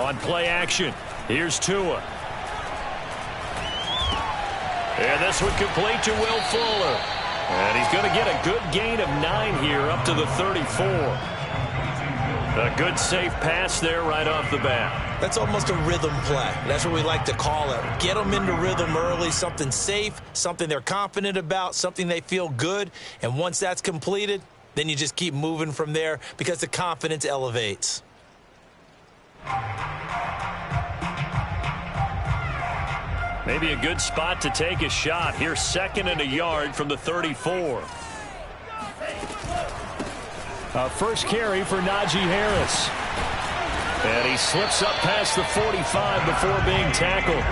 On play action, here's Tua. And this one complete to Will Fuller. And he's going to get a good gain of 9 here up to the 34. A good safe pass there right off the bat. That's almost a rhythm play. That's what we like to call it. Get them into rhythm early, something safe, something they're confident about, something they feel good. And once that's completed, then you just keep moving from there because the confidence elevates. Maybe a good spot to take a shot. Here's 2nd and a yard from the 34. First carry for Najee Harris. And he slips up past the 45 before being tackled.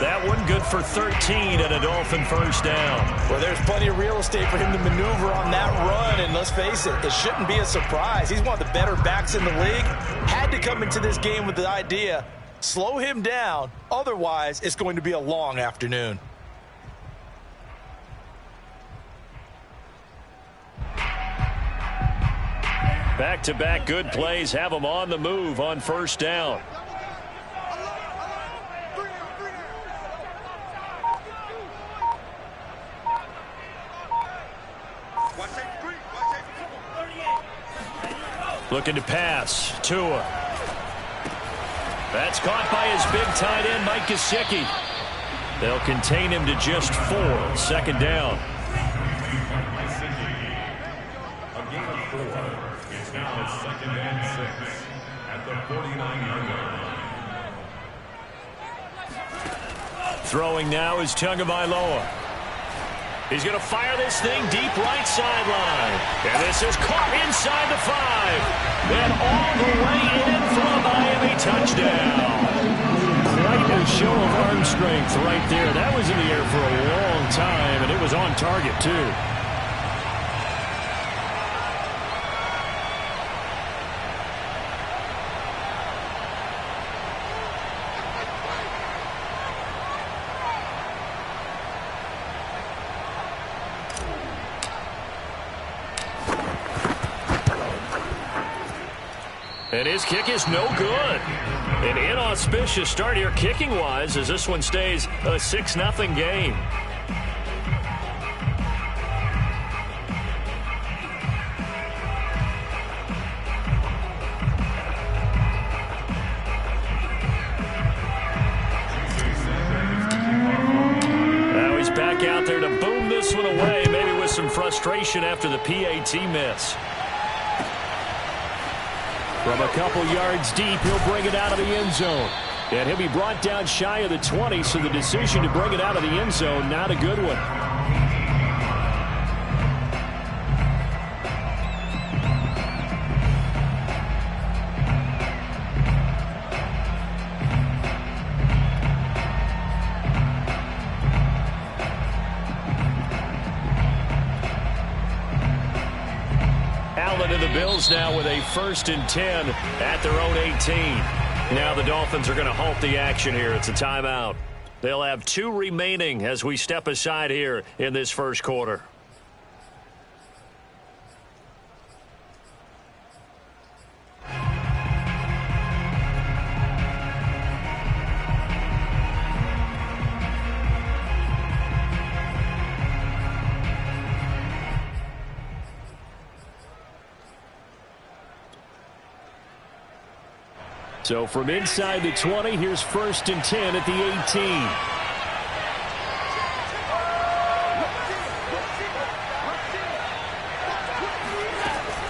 That one good for 13 and a Dolphin first down. Well, there's plenty of real estate for him to maneuver on that run. And let's face it, it shouldn't be a surprise. He's one of the better backs in the league. Had to come into this game with the idea, slow him down. Otherwise, it's going to be a long afternoon. Back-to-back good plays have him on the move on first down. Looking to pass. Tua. That's caught by his big tight end, Mike Gesicki. They'll contain him to just 4. 2nd down. A gain of 4. It's now 2nd and 6 at the 49-yard line. Throwing now is Tagovailoa. He's going to fire this thing deep right sideline. And this is caught inside the 5. Then all the way in for a Miami touchdown. Quite a show of arm strength right there. That was in the air for a long time, and it was on target, too. And his kick is no good. An inauspicious start here kicking-wise as this one stays a 6-0 game. Now he's back out there to boom this one away, maybe with some frustration after the PAT miss. From a couple yards deep, he'll bring it out of the end zone. And he'll be brought down shy of the 20, so the decision to bring it out of the end zone, not a good one. And the Bills now with a 1st and 10 at their own 18. Now the Dolphins are going to halt the action here. It's a timeout. They'll have 2 remaining as we step aside here in this first quarter. So from inside the 20, here's 1st and 10 at the 18.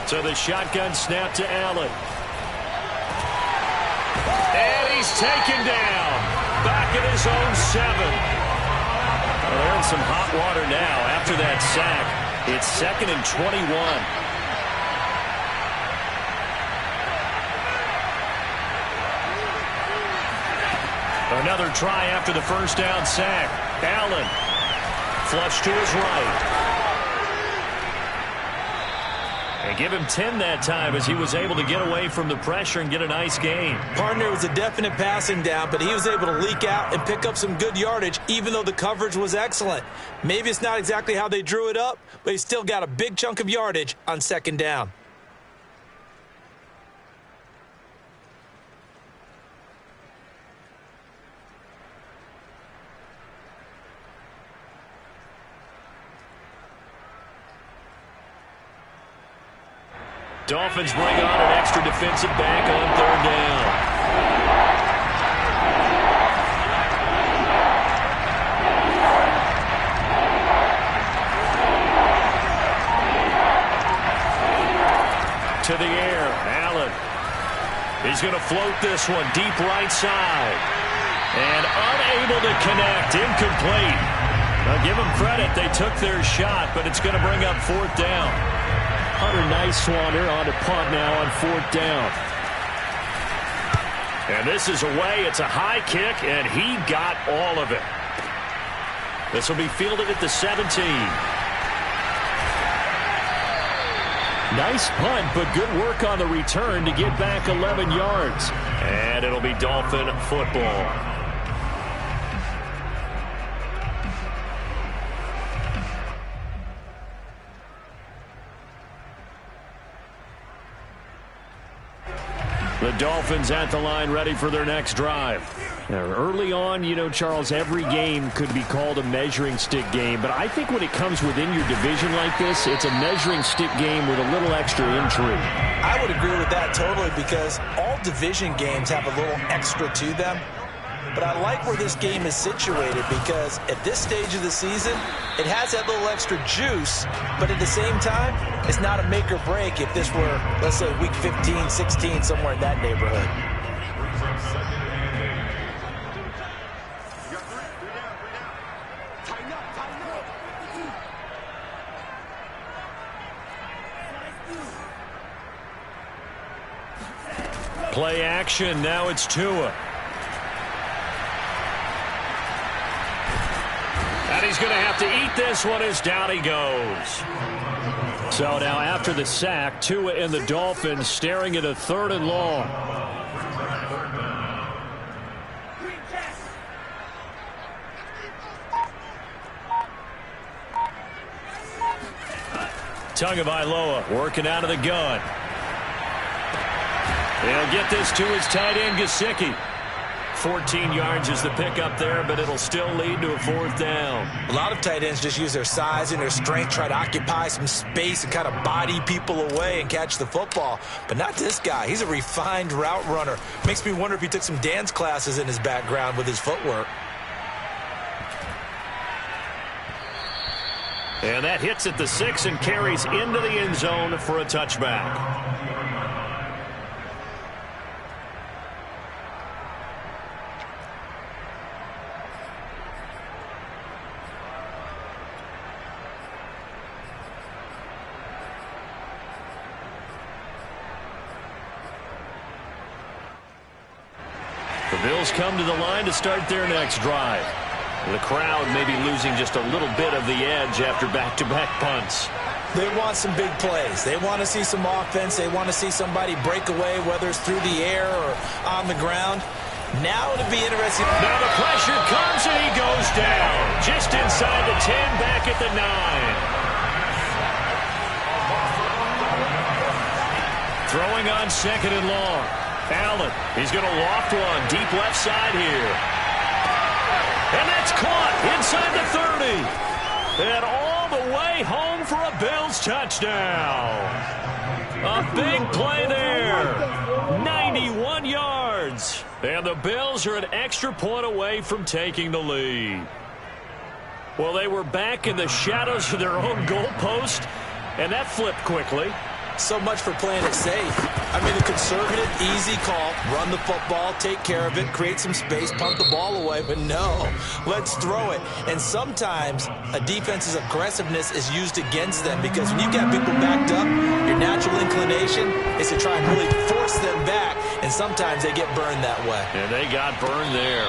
So the shotgun snap to Allen. And he's taken down. Back at his own 7. Well, they're in some hot water now after that sack. It's 2nd and 21. Another try after the first down sack. Allen, flush to his right. And give him 10 that time as he was able to get away from the pressure and get a nice gain. Partner, was a definite passing down, but he was able to leak out and pick up some good yardage, even though the coverage was excellent. Maybe it's not exactly how they drew it up, but he still got a big chunk of yardage on 2nd down. Dolphins bring on an extra defensive back on 3rd down. To the air, Allen. He's going to float this one deep right side. And unable to connect, incomplete. Now give them credit, they took their shot, but it's going to bring up 4th down. Hunter Nice-Swanner on to punt now on 4th down. And this is away, it's a high kick, and he got all of it. This will be fielded at the 17. Nice punt, but good work on the return to get back 11 yards. And it'll be Dolphin football. The Dolphins at the line ready for their next drive. Now, early on, you know, Charles, every game could be called a measuring stick game. But I think when it comes within your division like this, it's a measuring stick game with a little extra intrigue. I would agree with that totally because all division games have a little extra to them. But I like where this game is situated because at this stage of the season, it has that little extra juice, but at the same time, it's not a make or break if this were, let's say, week 15, 16, somewhere in that neighborhood. Play action, now it's Tua. And he's going to have to eat this one as down he goes. So now after the sack, Tua and the Dolphins staring at a 3rd and long. Tagovailoa working out of the gun. They'll get this to his tight end, Gesicki. 14 yards is the pickup there, but it'll still lead to a 4th down. A lot of tight ends just use their size and their strength, try to occupy some space and kind of body people away and catch the football. But not this guy. He's a refined route runner. Makes me wonder if he took some dance classes in his background with his footwork. And that hits at the 6 and carries into the end zone for a touchback. The Bills come to the line to start their next drive. The crowd may be losing just a little bit of the edge after back-to-back punts. They want some big plays. They want to see some offense. They want to see somebody break away, whether it's through the air or on the ground. Now it'll be interesting. Now the pressure comes and he goes down. Just inside the 10, back at the 9. Throwing on 2nd and long. Allen, he's going to loft one deep left side here. And that's caught inside the 30. And all the way home for a Bills touchdown. A big play there. 91 yards. And the Bills are an extra point away from taking the lead. Well, they were back in the shadows of their own goalpost, and that flipped quickly. So much for playing it safe. I mean, the conservative, easy call, run the football, take care of it, create some space, punt the ball away, but no, let's throw it. And sometimes a defense's aggressiveness is used against them because when you've got people backed up, your natural inclination is to try and really force them back, and sometimes they get burned that way. And they got burned there.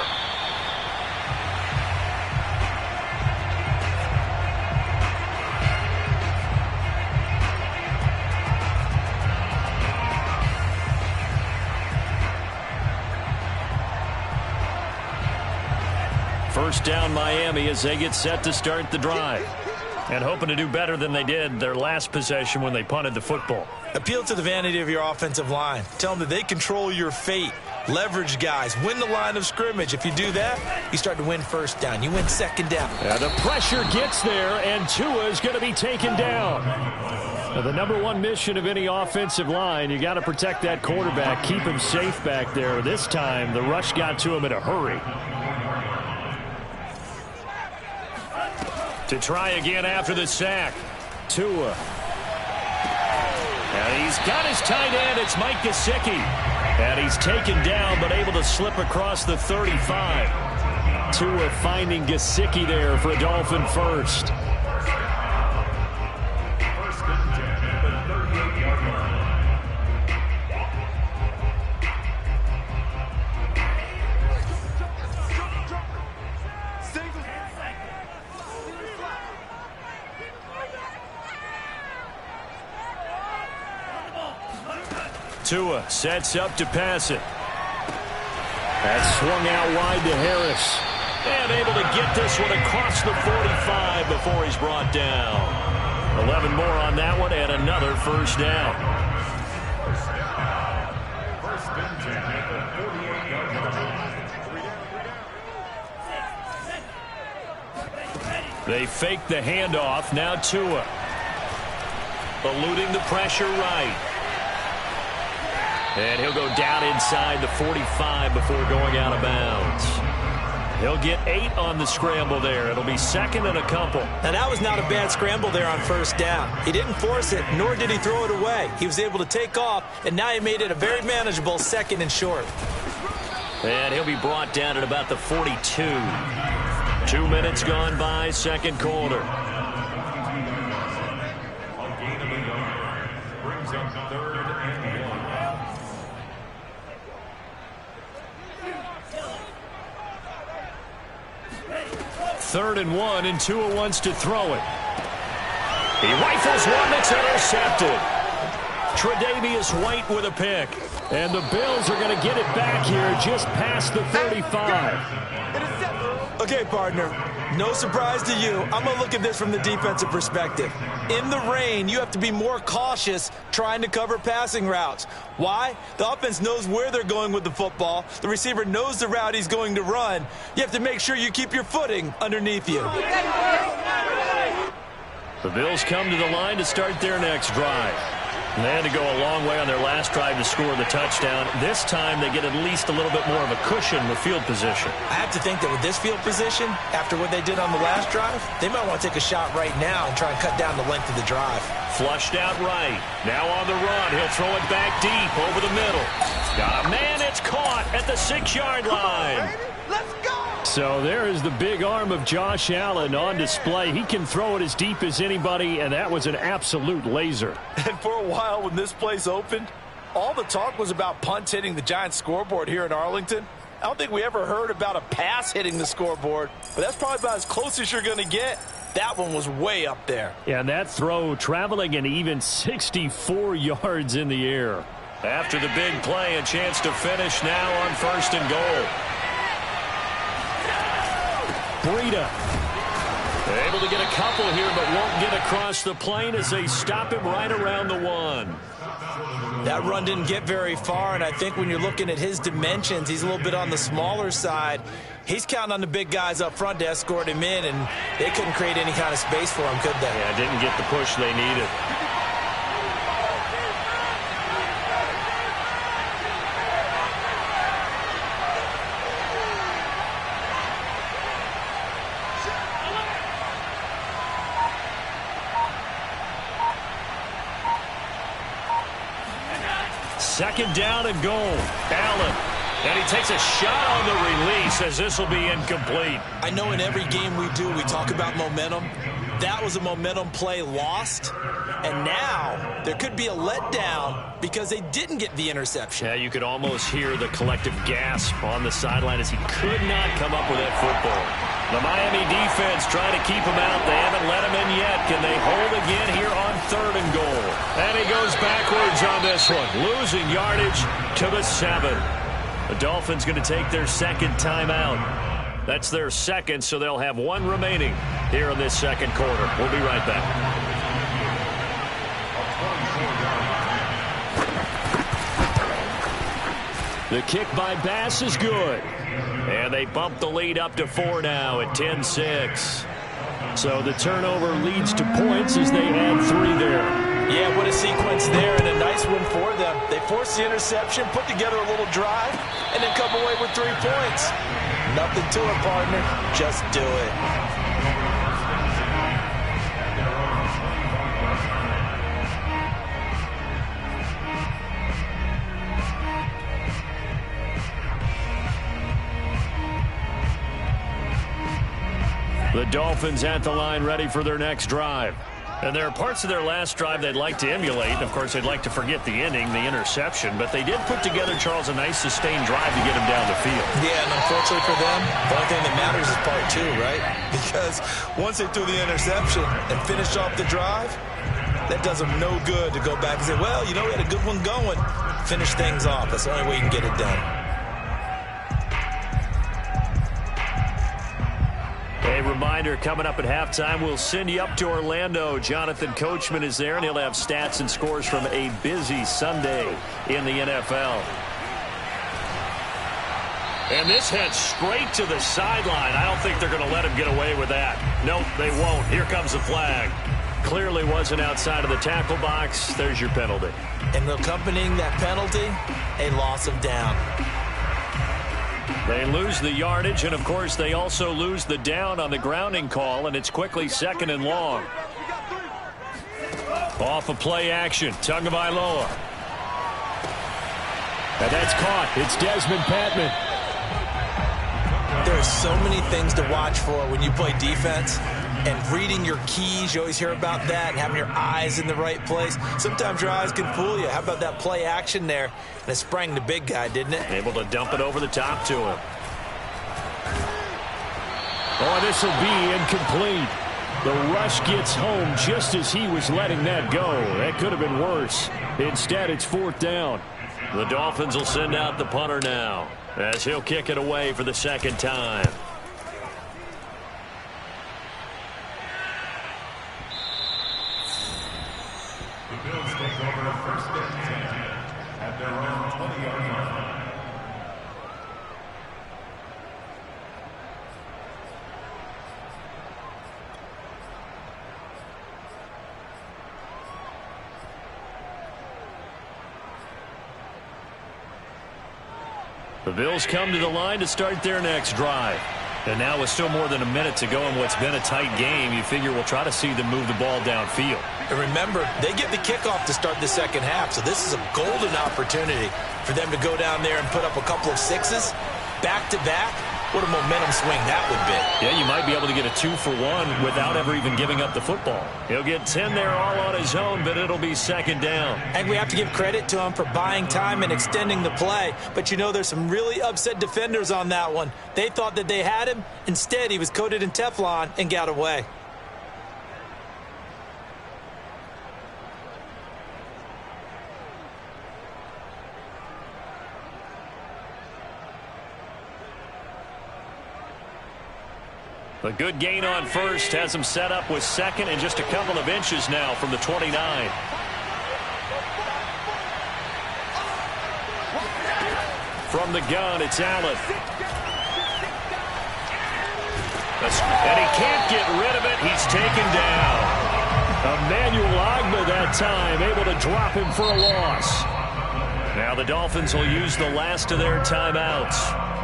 First down Miami as they get set to start the drive. And hoping to do better than they did their last possession when they punted the football. Appeal to the vanity of your offensive line. Tell them that they control your fate. Leverage guys. Win the line of scrimmage. If you do that, you start to win 1st down. You win 2nd down. And the pressure gets there, and Tua is going to be taken down. Now, the number one mission of any offensive line, you got to protect that quarterback, keep him safe back there. This time, the rush got to him in a hurry. To try again after the sack. Tua. And he's got his tight end. It's Mike Gesicki. And he's taken down but able to slip across the 35. Tua finding Gesicki there for a Dolphin first. Tua sets up to pass it. That's swung out wide to Harris. And able to get this one across the 45 before he's brought down. 11 more on that one and another first down. They fake the handoff. Now Tua. Eluding the pressure right. And he'll go down inside the 45 before going out of bounds. He'll get 8 on the scramble there. It'll be second and a couple. Now, that was not a bad scramble there on first down. He didn't force it, nor did he throw it away. He was able to take off, and now he made it a very manageable second and short. And he'll be brought down at about the 42. 2 minutes gone by, second quarter. A gain of a yard brings up 3rd and 1. 3rd and 1, and Tua wants to throw it. He rifles one that's intercepted. Tre'Davious White with a pick. And the Bills are going to get it back here just past the 35. Okay, partner, no surprise to you. I'm going to look at this from the defensive perspective. In the rain, you have to be more cautious trying to cover passing routes. Why? The offense knows where they're going with the football. The receiver knows the route he's going to run. You have to make sure you keep your footing underneath you. The Bills come to the line to start their next drive. And they had to go a long way on their last drive to score the touchdown. This time they get at least a little bit more of a cushion with field position. I have to think that with this field position, after what they did on the last drive, they might want to take a shot right now and try and cut down the length of the drive. Flushed out right. Now on the run. He'll throw it back deep over the middle. Got a man. It's caught at the 6-yard line. Let's go! So there is the big arm of Josh Allen on display. He can throw it as deep as anybody, and that was an absolute laser. And for a while when this place opened, all the talk was about punts hitting the Giants scoreboard here in Arlington. I don't think we ever heard about a pass hitting the scoreboard, but that's probably about as close as you're going to get. That one was way up there. Yeah, and that throw traveling an even 64 yards in the air. After the big play, a chance to finish now on 1st and goal. Breida able to get a couple here, but won't get across the plane as they stop him right around the 1. That run didn't get very far, and I think when you're looking at his dimensions, he's a little bit on the smaller side. He's counting on the big guys up front to escort him in, and they couldn't create any kind of space for him, could they? Yeah, didn't get the push they needed. Second down and goal. Allen. And he takes a shot on the release as this will be incomplete. I know in every game we do, we talk about momentum. That was a momentum play lost. And now there could be a letdown because they didn't get the interception. Yeah, you could almost hear the collective gasp on the sideline as he could not come up with that football. The Miami defense trying to keep him out. They haven't let him in yet. Can they hold again here on 3rd and goal? And he goes backwards on this one, losing yardage to the 7. The Dolphins going to take their second timeout. That's their second, so they'll have 1 remaining here in this second quarter. We'll be right back. The kick by Bass is good. And they bump the lead up to 4 now at 10-6. So the turnover leads to points as they add 3 there. Yeah, what a sequence there, and a nice one for them. They forced the interception, put together a little drive, and then come away with 3 points. Nothing to it, partner. Just do it. The Dolphins at the line ready for their next drive. And there are parts of their last drive they'd like to emulate. Of course, they'd like to forget the inning, the interception. But they did put together, Charles, a nice sustained drive to get him down the field. Yeah, and unfortunately for them, the only thing that matters is part 2, right? Because once they threw the interception and finished off the drive, that does them no good to go back and say, well, you know, we had a good one going. Finish things off. That's the only way you can get it done. A reminder, coming up at halftime, we'll send you up to Orlando. Jonathan Coachman is there, and he'll have stats and scores from a busy Sunday in the NFL. And this heads straight to the sideline. I don't think they're going to let him get away with that. Nope, they won't. Here comes the flag. Clearly wasn't outside of the tackle box. There's your penalty. And accompanying that penalty, a loss of down. They lose the yardage, and, of course, they also lose the down on the grounding call, and it's quickly 2nd and long. Off of play action, Tagovailoa. And that's caught. It's Desmond Patman. There are so many things to watch for when you play defense. And reading your keys, you always hear about that, and having your eyes in the right place. Sometimes your eyes can fool you. How about that play action there? And it sprang the big guy, didn't it? Able to dump it over the top to him. Oh, this will be incomplete. The rush gets home just as he was letting that go. That could have been worse. Instead, it's 4th down. The Dolphins will send out the punter now, as he'll kick it away for the 2nd time. The Bills take over 1st and 10 at their own 20-yard line. The Bills come to the line to start their next drive. And now with still more than a minute to go in what's been a tight game, you figure we'll try to see them move the ball downfield. And remember, they get the kickoff to start the 2nd half, so this is a golden opportunity for them to go down there and put up a couple of 6s back-to-back. What a momentum swing that would be. Yeah, you might be able to get a 2-for-1 without ever even giving up the football. He'll get 10 there all on his own, but it'll be 2nd down. And we have to give credit to him for buying time and extending the play. But you know, there's some really upset defenders on that one. They thought that they had him. Instead, he was coated in Teflon and got away. A good gain on first has him set up with 2nd and just a couple of inches now from the 29. From the gun, it's Allen. And he can't get rid of it. He's taken down. Emmanuel Ogbah that time, able to drop him for a loss. Now the Dolphins will use the last of their timeouts,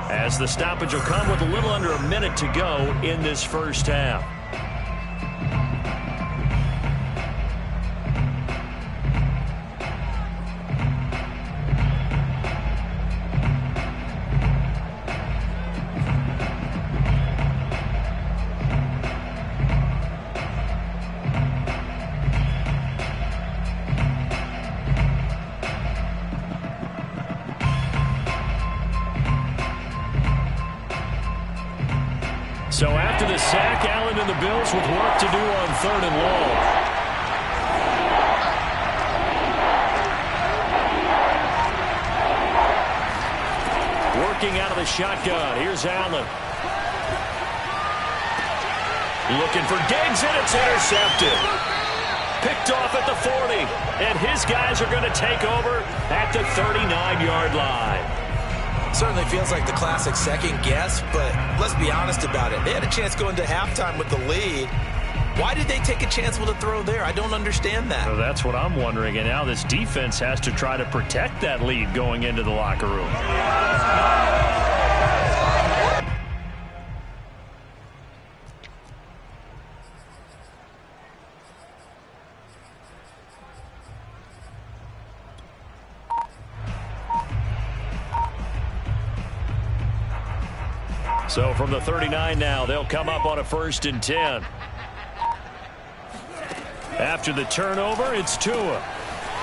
as the stoppage will come with a little under a minute to go in this 1st half. So after the sack, Allen and the Bills with work to do on 3rd and long. Working out of the shotgun. Here's Allen. Looking for Diggs, and it's intercepted. Picked off at the 40. And his guys are going to take over at the 39-yard line. Certainly feels like the classic second guess, but let's be honest about it. They had a chance going to halftime with the lead, Why did they take a chance with a throw there? I don't understand that. So that's what I'm wondering. And now this defense has to try to protect that lead going into the locker room. So from the 39 now, they'll come up on a 1st and 10. After the turnover, it's Tua.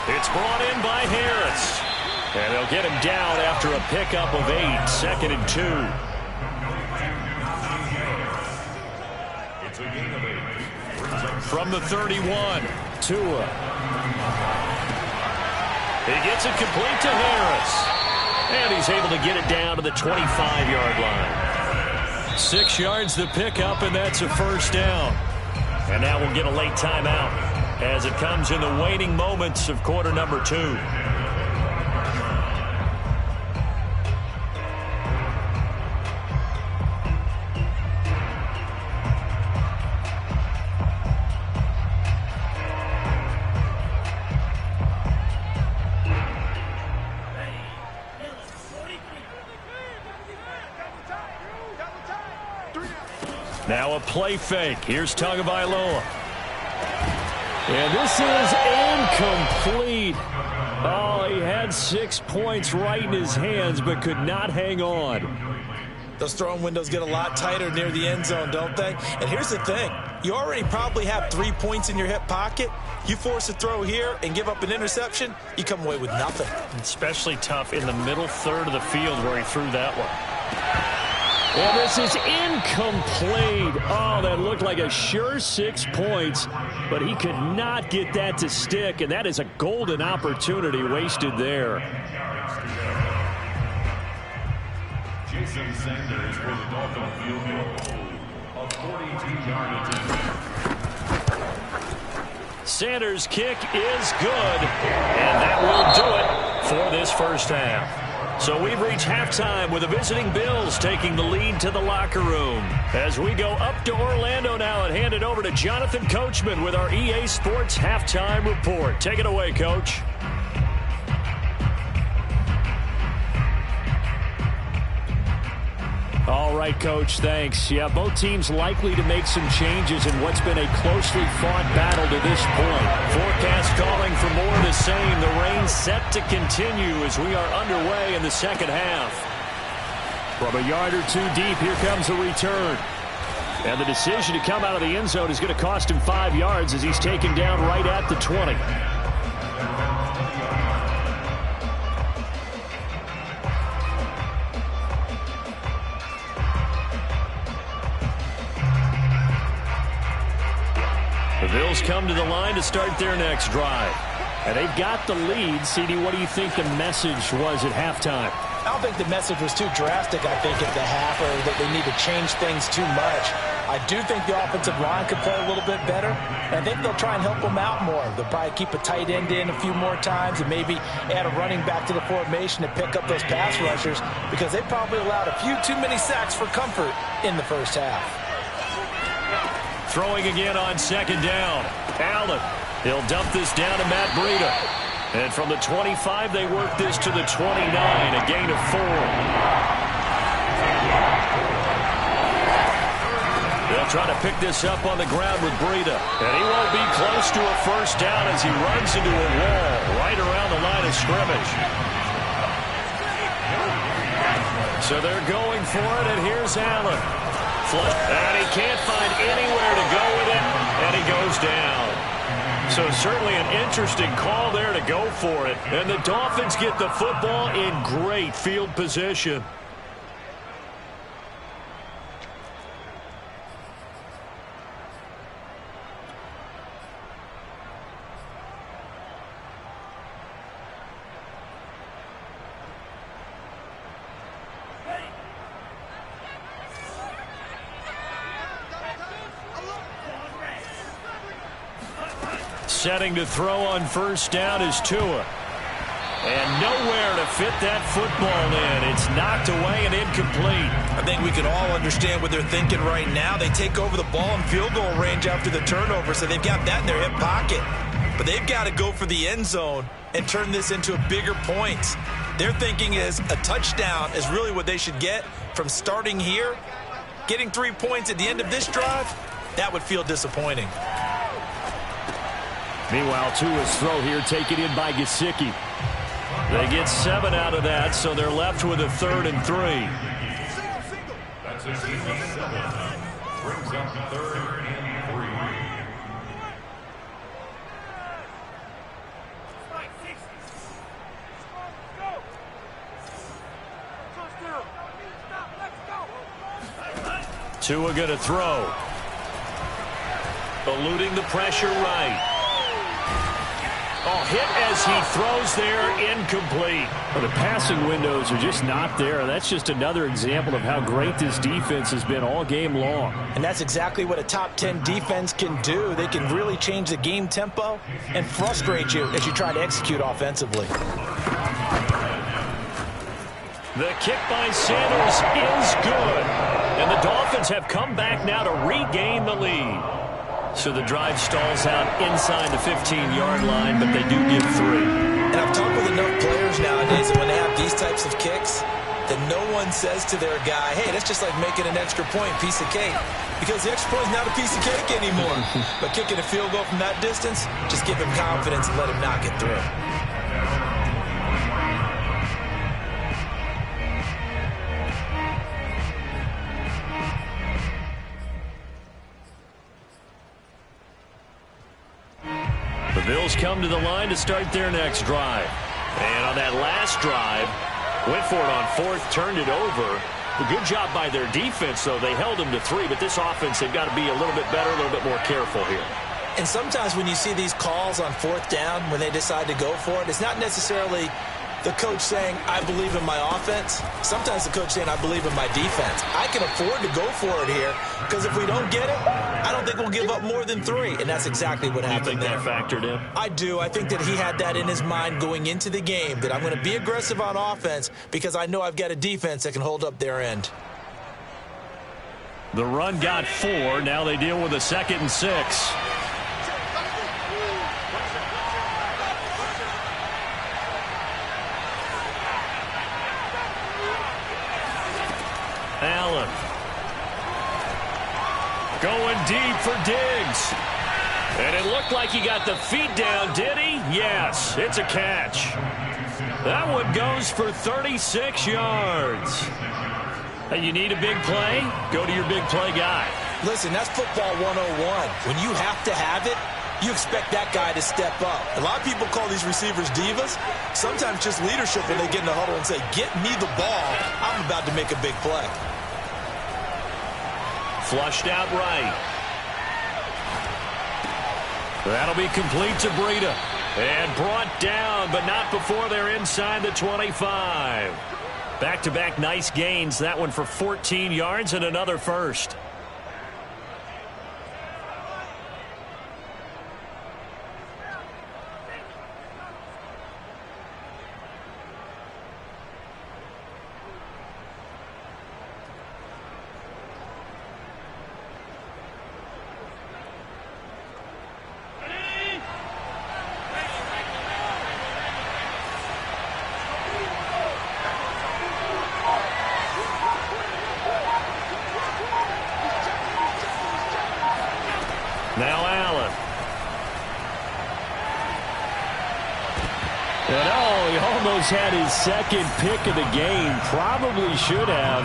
It's brought in by Harris. And they'll get him down after a pickup of 8, 2nd and 2. From the 31, Tua. He gets it complete to Harris. And he's able to get it down to the 25-yard line. 6 yards the pickup, and that's a 1st down. And now we'll get a late timeout as it comes in the waning moments of quarter number 2. Now a play fake. Here's Tagovailoa. And this is incomplete. Oh, he had 6 points right in his hands, but could not hang on. Those throwing windows get a lot tighter near the end zone, don't they? And here's the thing. You already probably have 3 points in your hip pocket. You force a throw here and give up an interception, you come away with nothing. Especially tough in the middle third of the field where he threw that one. Well, this is incomplete. Oh, that looked like a sure 6 points, but he could not get that to stick, and that is a golden opportunity wasted there. Jason Sanders for the Dolphin field goal. A 42-yard attempt. Sanders' kick is good, and that will do it for this first half. So we've reached halftime with the visiting Bills taking the lead to the locker room. As we go up to Orlando now and hand it over to Jonathan Coachman with our EA Sports Halftime Report. Take it away, Coach. All right, Coach, thanks. Yeah, both teams likely to make some changes in what's been a closely fought battle to this point. Forecast calling for more of the same. The rain set to continue as we are underway in the second half. From a yard or two deep, here comes the return. And the decision to come out of the end zone is going to cost him 5 yards as he's taken down right at the 20. The Bills come to the line to start their next drive. And they've got the lead. CD, what do you think the message was at halftime? I don't think the message was too drastic, I think, at the half, or that they need to change things too much. I do think the offensive line could play a little bit better. And I think they'll try and help them out more. They'll probably keep a tight end in a few more times and maybe add a running back to the formation to pick up those pass rushers, because they probably allowed a few too many sacks for comfort in the first half. Throwing again on second down. Allen. He'll dump this down to Matt Breida. And from the 25, they work this to the 29, a gain of 4. They'll try to pick this up on the ground with Breida. And he won't be close to a first down as he runs into a wall right around the line of scrimmage. So they're going for it, and here's Allen. And he can't find anywhere to go with it, and he goes down. So certainly an interesting call there to go for it. And the Dolphins get the football in great field position. Setting to throw on first down is Tua. And nowhere to fit that football in. It's knocked away and incomplete. I think we can all understand what they're thinking right now. They take over the ball in field goal range after the turnover, so they've got that in their hip pocket. But they've got to go for the end zone and turn this into a bigger point. Their thinking is a touchdown is really what they should get from starting here. Getting 3 points at the end of this drive, that would feel disappointing. Meanwhile, Tua's throw here taken in by Gesicki. They get 7 out of that, so they're left with a 3rd and 3. That's a 7. Brings up 3rd and 3. Tua going to throw. Eluding the pressure right. Oh, hit as he throws there, incomplete. Well, the passing windows are just not there. That's just another example of how great this defense has been all game long. And that's exactly what a top 10 defense can do. They can really change the game tempo and frustrate you as you try to execute offensively. The kick by Sanders is good. And the Dolphins have come back now to regain the lead. So the drive stalls out inside the 15-yard line, but they do give 3. And I've talked with enough players nowadays that when they have these types of kicks, that no one says to their guy, hey, that's just like making an extra point, piece of cake. Because the extra point is not a piece of cake anymore. But kicking a field goal from that distance, just give him confidence and let him knock it through. The Bills come to the line to start their next drive. And on that last drive, went for it on 4th, turned it over. A good job by their defense, though. They held them to 3, but this offense, they've got to be a little bit better, a little bit more careful here. And sometimes when you see these calls on 4th down, when they decide to go for it, it's not necessarily the coach saying, I believe in my offense. Sometimes the coach saying, I believe in my defense. I can afford to go for it here because if we don't get it, I don't think we'll give up more than 3. And that's exactly what happened there. You think that factored in? I do. I think that he had that in his mind going into the game, that I'm going to be aggressive on offense because I know I've got a defense that can hold up their end. The run got 4. Now they deal with a 2nd and 6. Allen. Going deep for Diggs. And it looked like he got the feet down, did he? Yes, it's a catch. That one goes for 36 yards. Hey, you need a big play? Go to your big play guy. Listen, that's football 101. When you have to have it, you expect that guy to step up. A lot of people call these receivers divas. Sometimes just leadership when they get in the huddle and say, get me the ball. I'm about to make a big play. Flushed out right. That'll be complete to Breida. And brought down, but not before they're inside the 25. Back-to-back nice gains. That one for 14 yards and another first. Now Allen. And he almost had his 2nd pick of the game. Probably should have.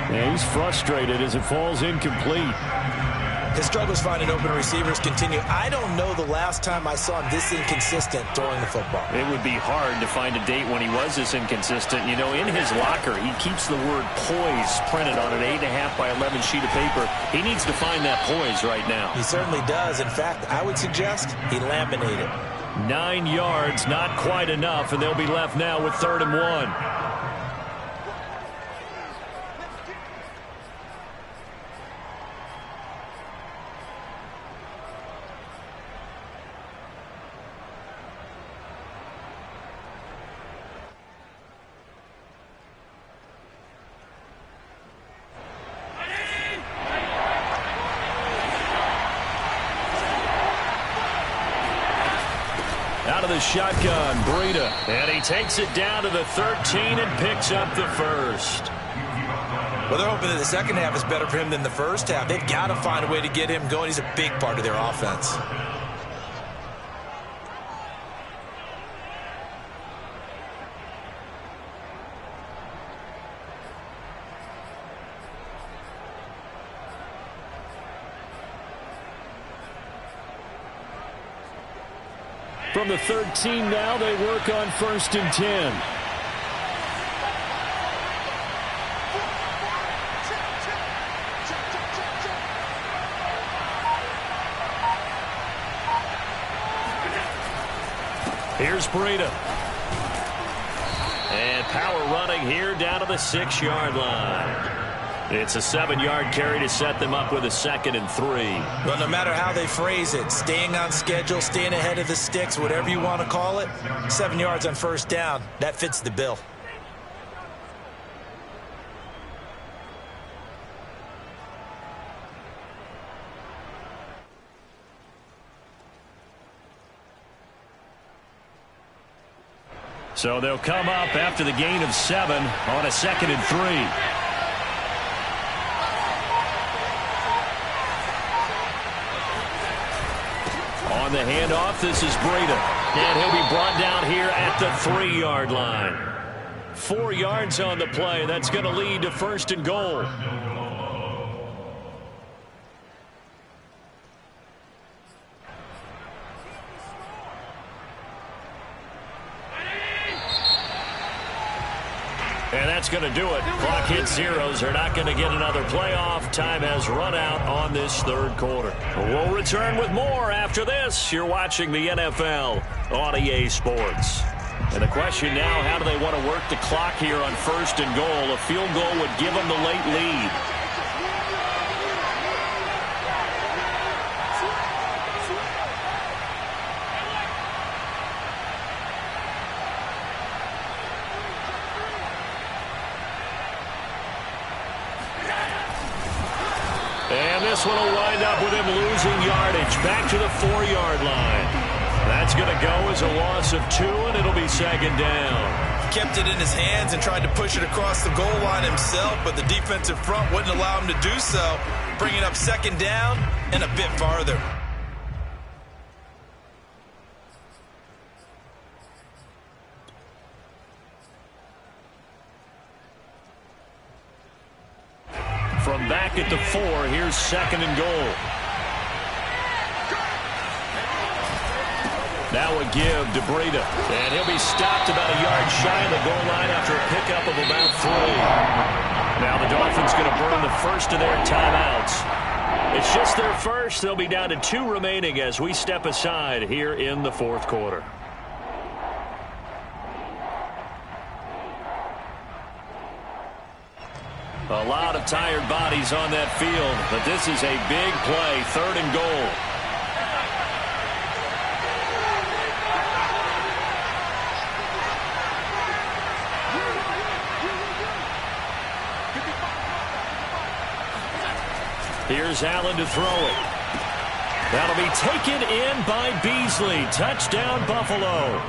And he's frustrated as it falls incomplete. His struggles finding open receivers continue. I don't know the last time I saw him this inconsistent throwing the football. It would be hard to find a date when he was this inconsistent. You know, in his locker, he keeps the word poise printed on an 8.5 by 11 sheet of paper. He needs to find that poise right now. He certainly does. In fact, I would suggest he laminated. 9 yards, not quite enough, and they'll be left now with 3rd and 1. the shotgun. Breida. And he takes it down to the 13 and picks up the first. Well, they're hoping that the second half is better for him than the first half. They've got to find a way to get him going. He's a big part of their offense. From the 13 now, they work on 1st and 10. Here's Breida. And power running here down to the 6-yard line. It's a 7-yard carry to set them up with a 2nd and 3. Well, no matter how they phrase it, staying on schedule, staying ahead of the sticks, whatever you want to call it, 7 yards on 1st down, that fits the bill. So they'll come up after the gain of 7 on a 2nd and 3. On the handoff, this is Breida. And he'll be brought down here at the 3-yard line. 4 yards on the play. That's going to lead to 1st and goal. And that's going to do it. Clock hits zeros. They're not going to get another playoff. Time has run out on this 3rd quarter. We'll return with more after this. You're watching the NFL on EA Sports. And the question now, how do they want to work the clock here on 1st and goal? A field goal would give them the late lead. And this one will wind up with him losing yardage. Back to the 4-yard line. That's going to go as a loss of 2, and it'll be 2nd down. Kept it in his hands and tried to push it across the goal line himself, but the defensive front wouldn't allow him to do so, bringing up 2nd down and a bit farther. From back at the 4, here's 2nd and goal. Now a give to Breida. And he'll be stopped about a yard shy of the goal line after a pickup of about 3. Now the Dolphins going to burn the first of their timeouts. It's just their first. They'll be down to 2 remaining as we step aside here in the 4th quarter. A lot of tired bodies on that field, but this is a big play, 3rd and goal. Here's Allen to throw it. That'll be taken in by Beasley. Touchdown, Buffalo.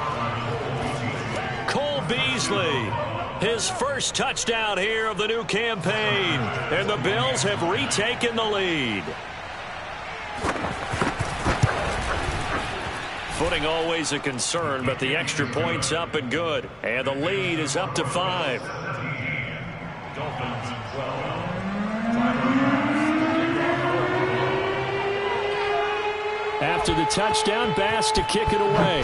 Cole Beasley. His first touchdown here of the new campaign. And the Bills have retaken the lead. Footing always a concern, but the extra point's up and good. And the lead is up to 5. Dolphins 12. After the touchdown, Bass to kick it away.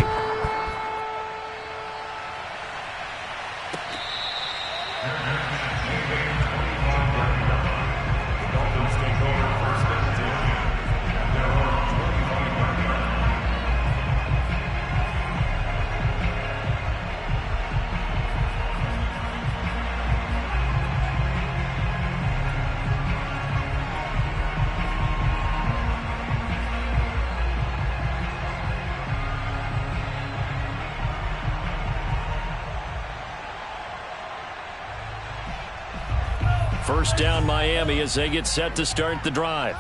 First down Miami as they get set to start the drive.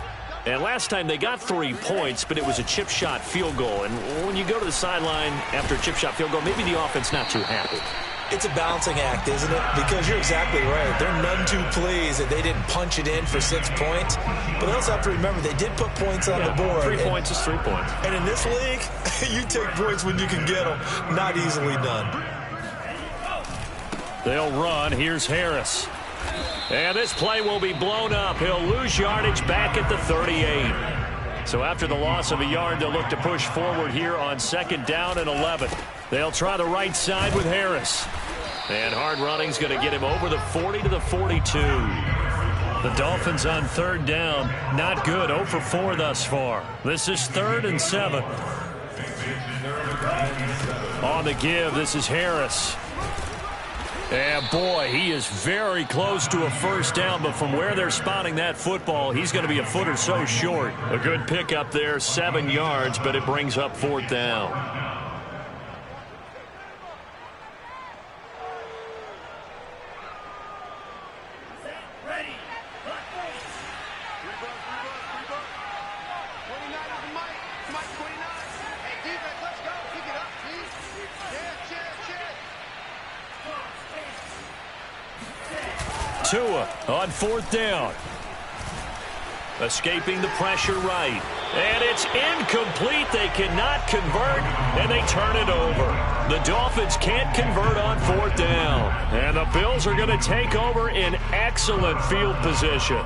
And last time they got 3 points, but it was a chip shot field goal. And when you go to the sideline after a chip shot field goal, maybe the offense not too happy. It's a balancing act, isn't it? Because you're exactly right. They're none too pleased that they didn't punch it in for 6 points. But they also have to remember they did put points on the board. 3 points is 3 points. And in this league, you take points when you can get them. Not easily done. They'll run. Here's Harris. And this play will be blown up. He'll lose yardage back at the 38. So after the loss of a yard, they'll look to push forward here on 2nd down and 11. They'll try the right side with Harris. And hard running's going to get him over the 40 to the 42. The Dolphins on 3rd down. Not good. 0 for 4 thus far. This is 3rd and 7. On the give, this is Harris. And boy, he is very close to a 1st down, but from where they're spotting that football, he's going to be a foot or so short. A good pickup there, 7 yards, but it brings up 4th down. Tua on 4th down. Escaping the pressure right. And it's incomplete. They cannot convert, and they turn it over. The Dolphins can't convert on 4th down. And the Bills are going to take over in excellent field position.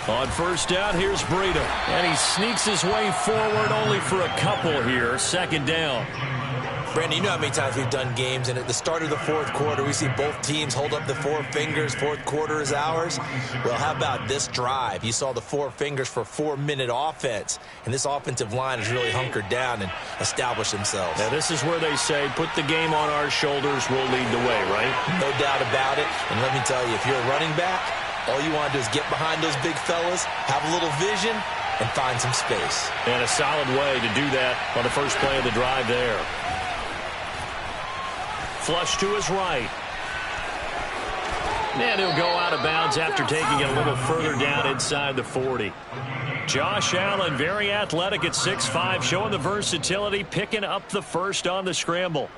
On 1st down, here's Breida. And he sneaks his way forward only for a couple here. 2nd down. Brandon, you know how many times we've done games, and at the start of the 4th quarter, we see both teams hold up the 4 fingers. 4th quarter is ours. Well, how about this drive? You saw the 4 fingers for 4-minute offense, and this offensive line has really hunkered down and established themselves. Now, this is where they say, put the game on our shoulders, we'll lead the way, right? No doubt about it. And let me tell you, if you're a running back, all you want to do is get behind those big fellas, have a little vision, and find some space. And a solid way to do that on the first play of the drive there. Flush to his right. And he'll go out of bounds after taking it a little further down inside the 40. Josh Allen, very athletic at 6'5", showing the versatility, picking up the first on the scramble.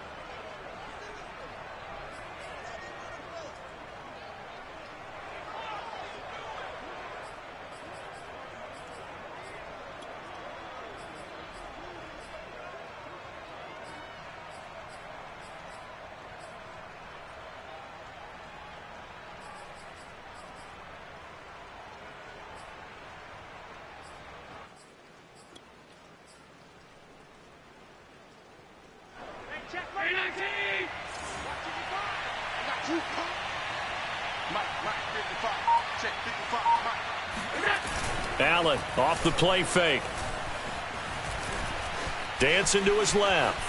Allen off the play fake. Dancing to his left.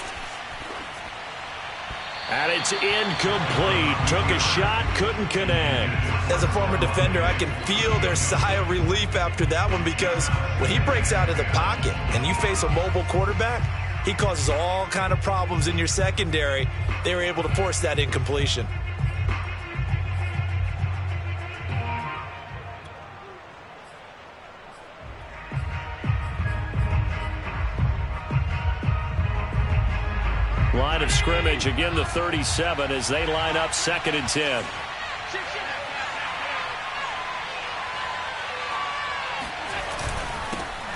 And it's incomplete. Took a shot, couldn't connect. As a former defender, I can feel their sigh of relief after that one, because when he breaks out of the pocket and you face a mobile quarterback, he causes all kind of problems in your secondary. They were able to force that incompletion. Line of scrimmage, again the 37 as they line up 2nd and 10.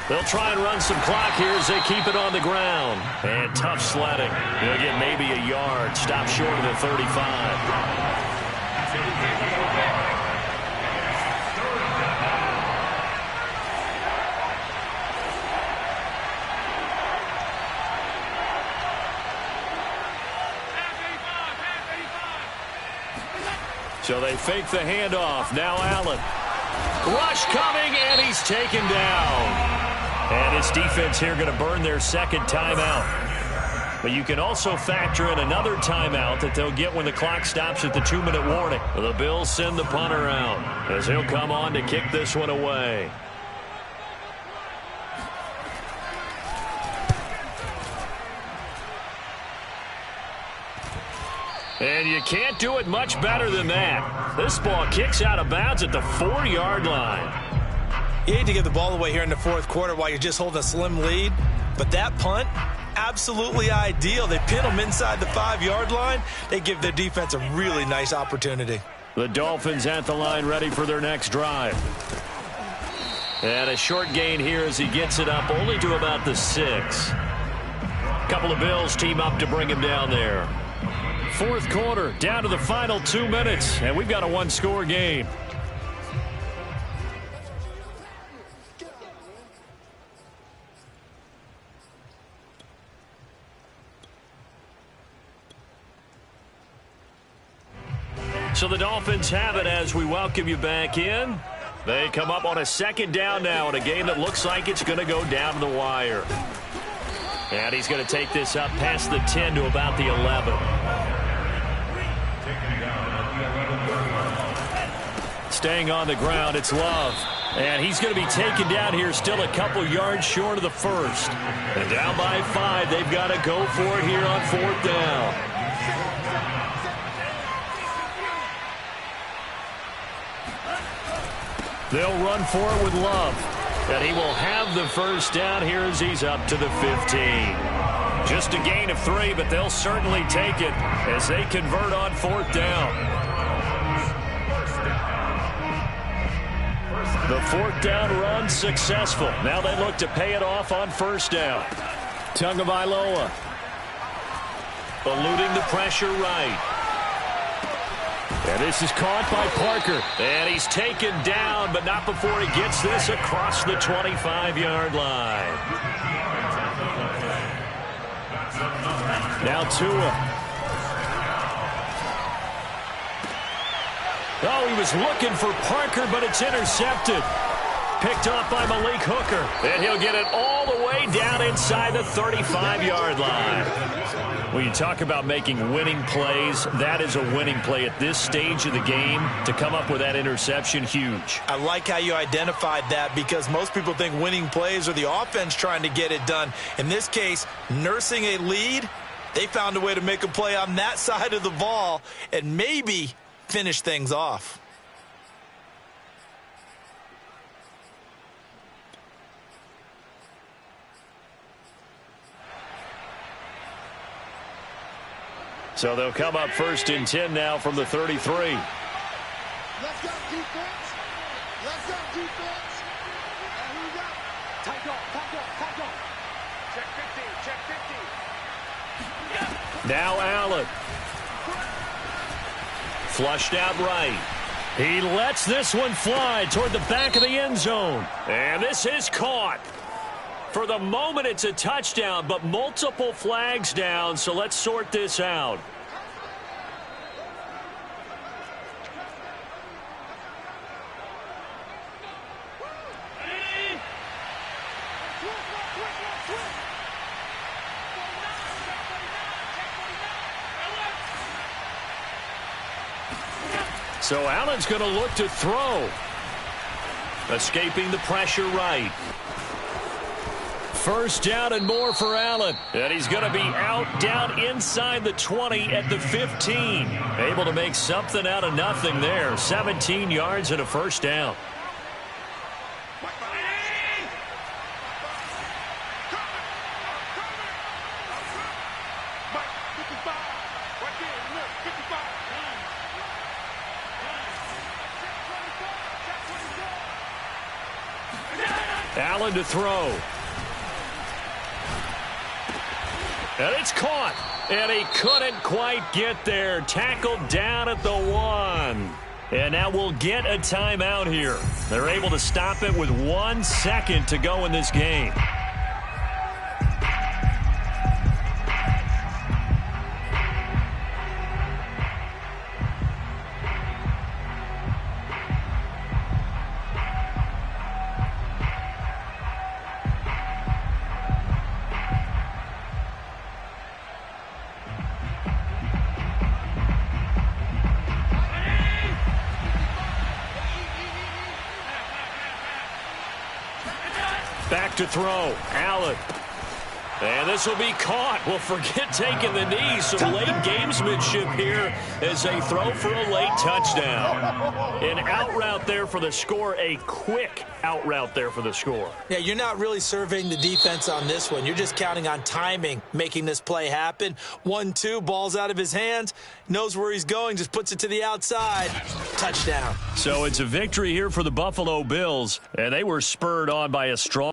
They'll try and run some clock here as they keep it on the ground. And tough sledding. They'll get maybe a yard. Stop short of the 35. So they fake the handoff. Now Allen. Rush coming, and he's taken down. And his defense here going to burn their 2nd timeout. But you can also factor in another timeout that they'll get when the clock stops at the 2-minute warning. The Bills send the punter out as he'll come on to kick this one away. And you can't do it much better than that. This ball kicks out of bounds at the 4-yard line. You hate to give the ball away here in the fourth quarter while you're just holding a slim lead, but that punt, absolutely ideal. They pin them inside the 5-yard line. They give their defense a really nice opportunity. The Dolphins at the line ready for their next drive. And a short gain here as he gets it up only to about the 6. A couple of Bills team up to bring him down there. Fourth quarter, down to the final 2 minutes, and we've got a one-score game. So the Dolphins have it as we welcome you back in. They come up on a second down now in a game that looks like it's going to go down to the wire. And he's going to take this up past the 10 to about the 11. Staying on the ground, it's Love. And he's going to be taken down here still a couple yards short of the first. And down by 5, they've got to go for it here on 4th down. They'll run for it with Love. And he will have the first down here as he's up to the 15. Just a gain of 3, but they'll certainly take it as they convert on 4th down. The 4th down run successful. Now they look to pay it off on 1st down. Tagovailoa eluding the pressure right. And this is caught by Parker. And he's taken down, but not before he gets this across the 25-yard line. Now Tua. Oh, he was looking for Parker, but it's intercepted. Picked off by Malik Hooker. And he'll get it all the way down inside the 35-yard line. When you talk about making winning plays, that is a winning play at this stage of the game. To come up with that interception, huge. I like how you identified that because most people think winning plays are the offense trying to get it done. In this case, nursing a lead, they found a way to make a play on that side of the ball and maybe finish things off. So they'll come up 1st and 10 now from the 33. Let's go defense. Let's go defense. And we got tight off. Check 15. Now Allen. Flushed out right. He lets this one fly toward the back of the end zone. And this is caught. For the moment, it's a touchdown, but multiple flags down, so let's sort this out. So Allen's going to look to throw. Escaping the pressure right. First down and more for Allen. And he's going to be out down inside the 20 at the 15. Able to make something out of nothing there. 17 yards and a first down. Allen to throw. And it's caught. And he couldn't quite get there. Tackled down at the 1. And now we'll get a timeout here. They're able to stop it with 1 second to go in this game. back to throw. Allen. And this will be caught. Well, forget taking the knee. Some late gamesmanship here as they throw for a late touchdown. An out route there for the score, a quick out route there for the score. Yeah, you're not really surveying the defense on this one. You're just counting on timing, making this play happen. 1-2, ball's out of his hands, knows where he's going, just puts it to the outside. Touchdown. So it's a victory here for the Buffalo Bills, and they were spurred on by a strong...